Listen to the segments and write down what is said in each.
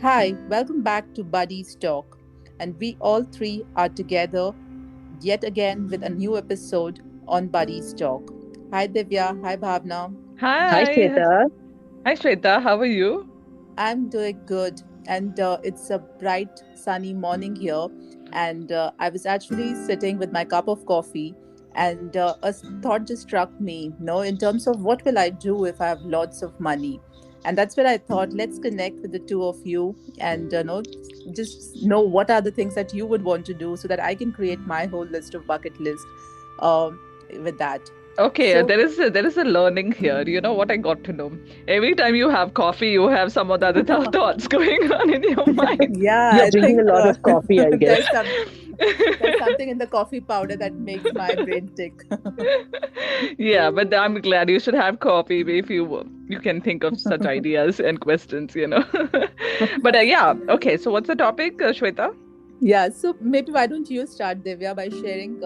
Hi, welcome back to Buddies Talk. And we all three are together yet again with a new episode on Buddies Talk. Hi, Divya. Hi, Bhavna. Hi, Hi. Shweta. Hi, Shweta. How are you? I'm doing good. And it's a bright, sunny morning here. And I was actually sitting with my cup of coffee. And thought just struck me, in terms of what will I do if I have lots of money? And that's where I thought, let's connect with the two of you and just know what are the things that you would want to do so that I can create my whole list of bucket list um, with that. Okay, So, there is a learning here. You know what I got to know? Every time you have coffee, you have some of the other thoughts going on in your mind. yeah, You're I drinking think a lot of coffee, I guess. there's something in the coffee powder that makes my brain tick. Yeah, but I'm glad you should have coffee if you can think of such ideas and questions. But yeah, okay. So what's the topic, Shweta? Yeah, so maybe why don't you start, Divya, by sharing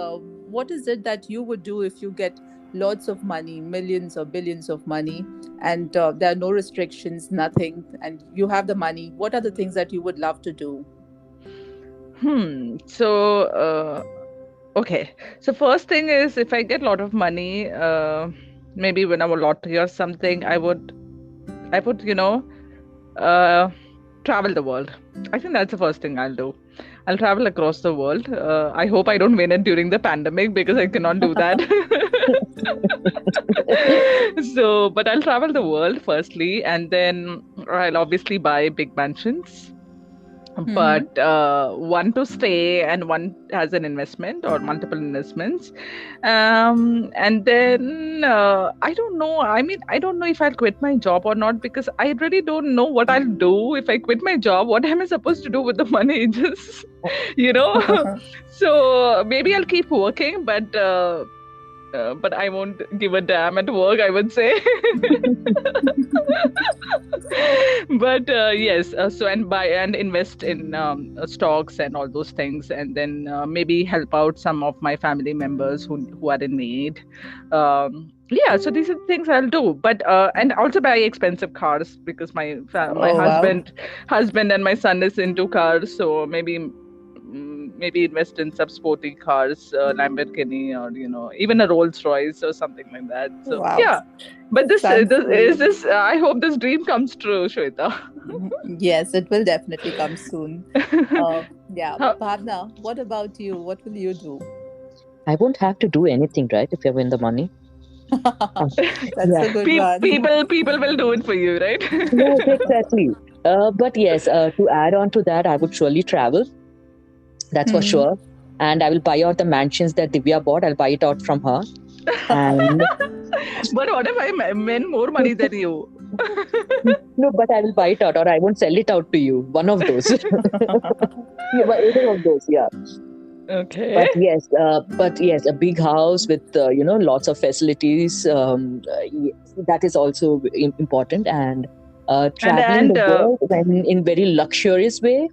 what is it that you would do if you get lots of money, millions or billions of money, and there are no restrictions, nothing, and you have the money. What are the things that you would love to do? So, okay. So first thing is, if I get a lot of money, maybe win a lottery or something, I would, uh, travel the world. I think that's the first thing I'll do. I'll travel across the world. I hope I don't win it during the pandemic because I cannot do that. So, but I'll travel the world firstly, and then I'll obviously buy big mansions, Mm-hmm. but one to stay and one as an investment or multiple investments. And then I don't know. I mean, I don't know if I'll quit my job or not because I really don't know what I'll do if I quit my job. What am I supposed to do with the money? Just, you know. So maybe I'll keep working, but I won't give a damn at work, I would say. But yes, so and buy and invest in stocks and all those things, and then maybe help out some of my family members who are in need. Yeah, so these are the things I'll do. But and also buy expensive cars because my Oh, wow. husband and my son is into cars, so maybe invest in some sporty cars, Lamborghini, or even a Rolls Royce or something like that. So Wow. yeah, but Sounds this sweet. is this. I hope this dream comes true, Shweta. Mhm. Yes, it will definitely come soon. Yeah, How- Bhavna, what about you? What will you do? I won't have to do anything, right? If I win the money. Uh, That's yeah. a good one. People will do it for you, right? Yes, exactly. But yes, to add on to that, I would surely travel. That's for Hmm. sure. And I will buy out the mansions that Divya bought. I'll buy it out from her. And But what if I win more money than you? no, but I will buy it out, or I won't sell it out to you. One of those. Yeah, but either of those, yeah. Okay. But yes, a big house with lots of facilities. That is also important, and traveling And the world in very luxurious way.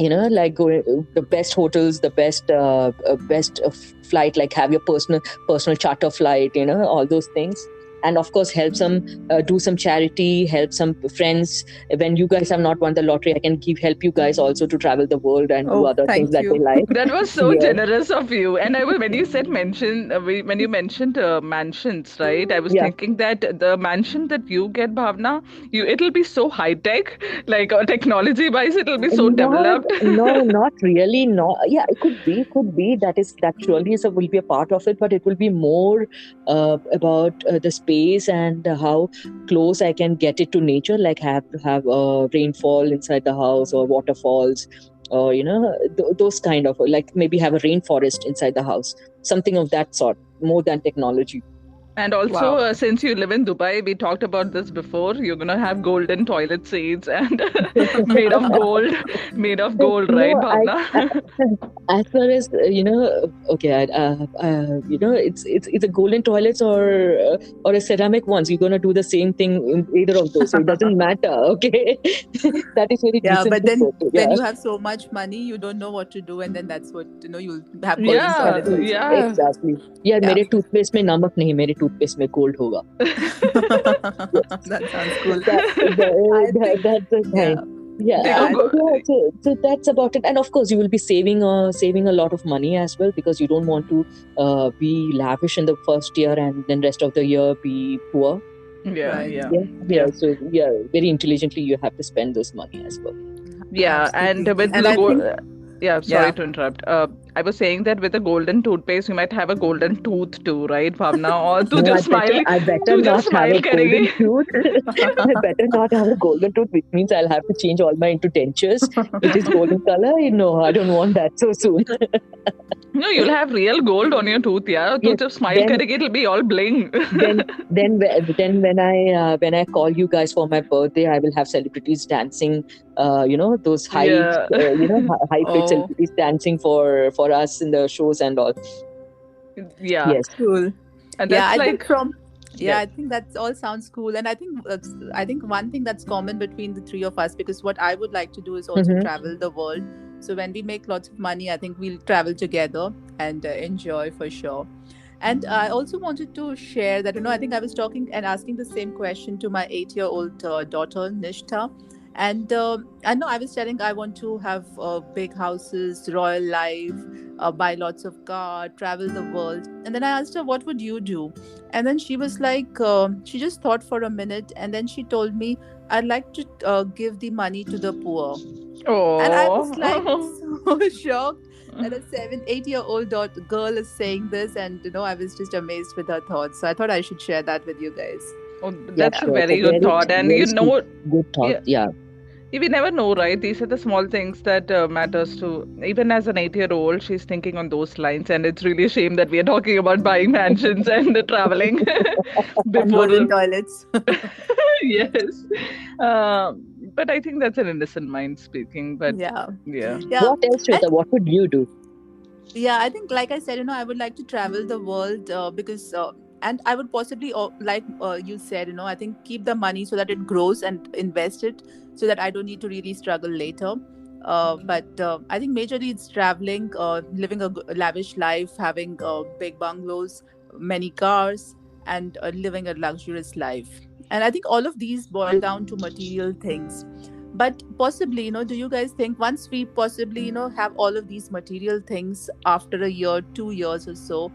Like going the best hotels, the best flight, like have your personal charter flight. All those things. And of course, help some, do some charity, help some friends. When you guys have not won the lottery, I can help you guys also to travel the world and do Oh, other things thank that they you. like. that was so Yeah, generous of you. And when you said when you mentioned mansions, right? I was yeah. thinking that the mansion that you get, Bhavna, it'll be so high tech, like technology wise, it'll be so Not, developed. no, not really. No, yeah, it could be. That surely will be a part of it, but it will be more about the space and how close I can get it to nature, like have rainfall inside the house or waterfalls, or those kind of, like maybe have a rainforest inside the house, something of that sort, more than technology. And also, Wow. since you live in Dubai, we talked about this before. You're gonna have golden toilet seats and made of gold, made of gold, right, No, Bhavna? as far as okay, it's a golden toilets or a ceramic ones. You're gonna do the same thing in either of those, so it doesn't matter. Okay, that is very Yeah, but decently then put. when Yeah, you have so much money, you don't know what to do, and then that's what you'll have golden toilet Yeah, exactly, also. yeah. exactly. यार Yeah. मेरे toothpaste में नमक नहीं, मेरे toothpaste में gold होगा. That sounds cool. That, I think, that's the yeah. kind. Yeah, They go, Yeah. and go. yeah, so that's about it. And of course, you will be saving a lot of money as well, because you don't want to be lavish in the first year and then rest of the year be poor. Yeah, Right. yeah, Yeah, yeah. yeah. So yeah, very intelligently you have to spend those money as well. Yeah, and Absolutely. with And the I think, yeah, sorry yeah. to interrupt. I was saying that with a golden toothpaste, you might have a golden tooth too, right, Bhavna? Or No, I better to not just have smile a golden karenge. tooth. I better not have a golden tooth, which means I'll have to change all my into dentures, which is golden color. No, I don't want that so soon. No, you'll have real gold on your tooth, yeah. To Yes, just smile then karenge, it'll be all bling. then when I call you guys for my birthday, I will have celebrities dancing. Those Yeah. high paid Oh, celebrities dancing for us in the shows and all. Yeah. Yes. cool. And Yeah, that's I think like, from yeah. yeah, I think that all sounds cool, and I think one thing that's common between the three of us, because what I would like to do is also Mm-hmm. travel the world. So when we make lots of money, I think we'll travel together and enjoy for sure. And I also wanted to share that, I think I was talking and asking the same question to my 8-year-old daughter, Nishtha. And I know I was telling I want to have big houses, royal life, buy lots of car, travel the world. And then I asked her, what would you do? And then she was like, she just thought for a minute. And then she told me, I'd like to give the money to the poor. And I was like Oh. so shocked that a 7, 8-year-old girl is saying this, and I was just amazed with her thoughts. So I thought I should share that with you guys. Oh, Yeah, that's Yeah. a sure. very good thought. And Very you sweet, know, good thought. yeah, Yeah. we never know, right? These are the small things that matters to. Even as an 8-year-old, she's thinking on those lines, and it's really a shame that we are talking about buying mansions and traveling And before. golden toilets. Yes, but I think that's an innocent mind speaking. But Yeah. yeah, Yeah. What else, And Shweta? What would you do? yeah, I think, like I said, I would like to travel the world because, and I would possibly, like you said, I think keep the money so that it grows and invest it so that I don't need to really struggle later. But I think majorly it's traveling, living a lavish life, having big bungalows, many cars, and living a luxurious life. And I think all of these boil down to material things. But possibly, do you guys think once we possibly, have all of these material things after a year, 2 years or so,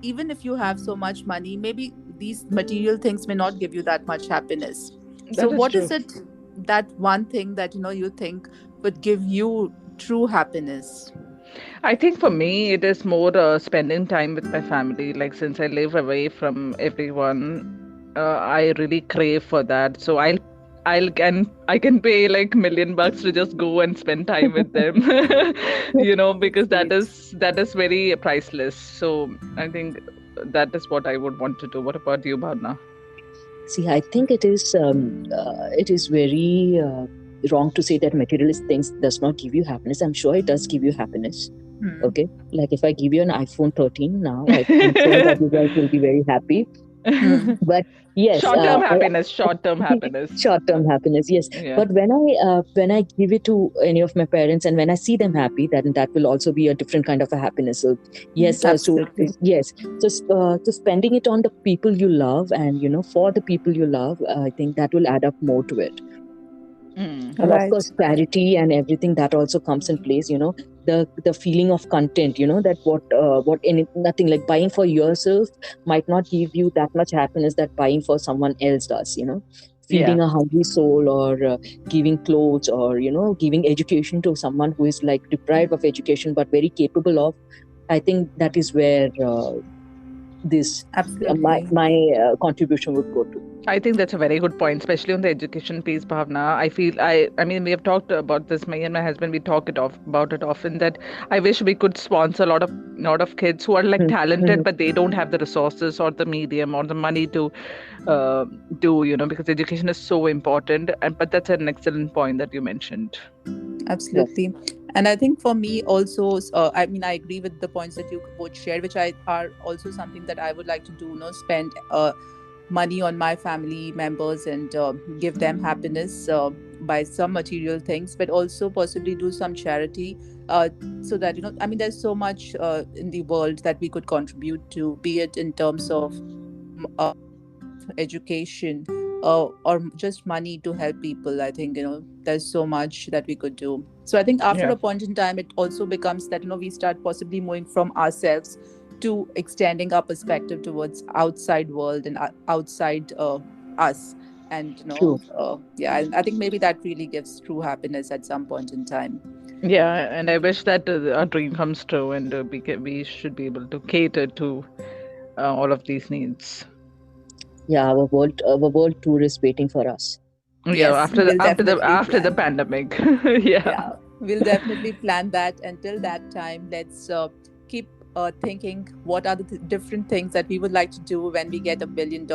even if you have so much money, maybe these material things may not give you that much happiness. So that is what is true. it, that one thing that you think would give you true happiness? I think for me, it is more spending time with my family. Like since I live away from everyone, I really crave for that. So I can pay like $1,000,000 to just go and spend time with them. Because Sweet. that is very priceless. So I think that is what I would want to do. What about you, Bhavna? See, I think it is very wrong to say that materialist things does not give you happiness. I'm sure it does give you happiness. Hmm. Okay, like if I give you an iPhone 13 now, I'm sure that you guys will be very happy. Hmm. But yes, Short-term happiness, short-term happiness. short-term happiness, yes. Yeah. But when I give it to any of my parents and when I see them happy, then that will also be a different kind of a happiness. So yes, Absolutely. yes, so spending it on the people you love and for the people you love, I think that will add up more to it. Mm. And of Right. course charity and everything that also comes in place, the feeling of content, that nothing like buying for yourself might not give you that much happiness that buying for someone else does. Yeah. Feeding a hungry soul, or giving clothes, or giving education to someone who is like deprived of education but very capable of. I think that is where this Absolutely. my contribution would go to. I think that's a very good point, especially on the education piece, Bhavna. I mean, we have talked about this. Me and my husband, we talk about it often. That I wish we could sponsor a lot of kids who are like talented, Mhm. but they don't have the resources or the medium or the money to uh, do. Because education is so important. And but that's an excellent point that you mentioned. Yeah. Absolutely. And I think for me also, I mean, I agree with the points that you both shared, which I are also something that I would like to do, spend money on my family members and give them happiness by some material things, but also possibly do some charity so that, I mean, there's so much in the world that we could contribute to, be it in terms of education, or just money to help people. I think, there's so much that we could do. So I think after Yeah. a point in time, it also becomes that, we start possibly moving from ourselves to extending our perspective towards outside world and outside us. And, True. yeah, I think maybe that really gives true happiness at some point in time. Yeah, and I wish that our dream comes true, and we should be able to cater to all of these needs. Yeah, our world tour is waiting for us. Yeah, Yes, after the we'll after the definitely after the plan. pandemic. Yeah. Yeah, we'll definitely plan that. Until that time, let's keep thinking what are the different things that we would like to do when we get $1 billion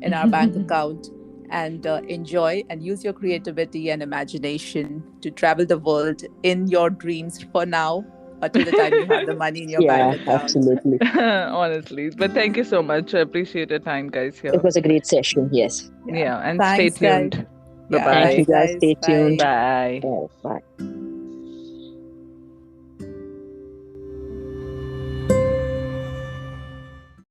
in our bank account, and enjoy and use your creativity and imagination to travel the world in your dreams for now, till the time you have the money in your bank Yeah, account. absolutely. Honestly, but thank you so much. I appreciate your time, guys. It Here. was a great session. Yes. Yeah. Yeah, and stay Thanks, guys. tuned. Bye Yeah. Thank bye. you, Thanks, guys. guys. Stay tuned. Bye. Bye. Bye. Bye.